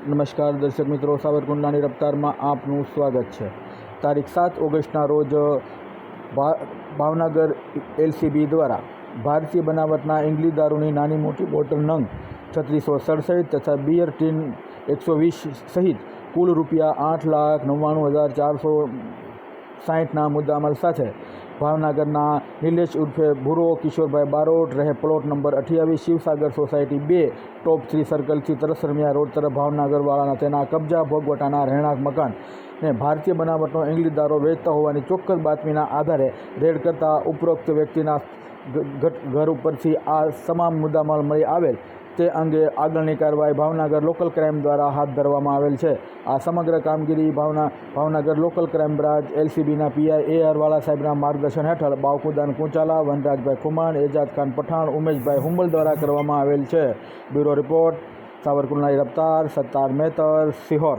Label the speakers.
Speaker 1: નમસ્કાર દર્શક મિત્રો, સાવરકુંડલાની રફતારમાં આપનું સ્વાગત છે। તારીખ 7 ઓગસ્ટના રોજ ભાવનગર એલસીબી દ્વારા ભારતીય બનાવટના ઇંગ્લિશ દારૂની નાની મોટી બોટલ નંગ 3667 તથા બિયર ટીન 120 સહિત કુલ ₹8,99,460ના મુદ્દામાલ સાથે ભાવનગરના નિલેશ ઉર્ફે ભૂરો કિશોરભાઈ બારોટ રહે પ્લોટ નંબર 28 શિવસાગર સોસાયટી 2 ટોપ 3 સર્કલથી તરસરમિયા રોડ તરફ ભાવનગરવાળાના તેના કબજા ભોગવટાના રહેણાંક મકાન ને ભારતીય બનાવટનો ઇંગ્લિશ દારૂ વેચતા હોવાની ચોક્કસ બાતમીના આધારે રેડ કરતા ઉપરોક્ત વ્યક્તિના ઘર ઉપરથી આ તમામ મુદ્દામાલ મળી આવેલ તે અંગે આગળની કાર્યવાહી ભાવનગર લોકલ ક્રાઇમ દ્વારા હાથ ધરવામાં આવેલ છે। આ સમગ્ર કામગીરી ભાવનગર લોકલ ક્રાઇમ બ્રાન્ચ એલસીબીના પીઆઈ AR વાળા સાહેબના માર્ગદર્શન હેઠળ બાવકુદાન કુંચાલા, વનરાજભાઈ ખુમાણ, એજાદ ખાન પઠાણ, ઉમેશભાઈ હુંબલ દ્વારા કરવામાં આવેલ છે। Bureau report, સાવરકુંડલાની રફતાર, Sattar Metar, Sihor.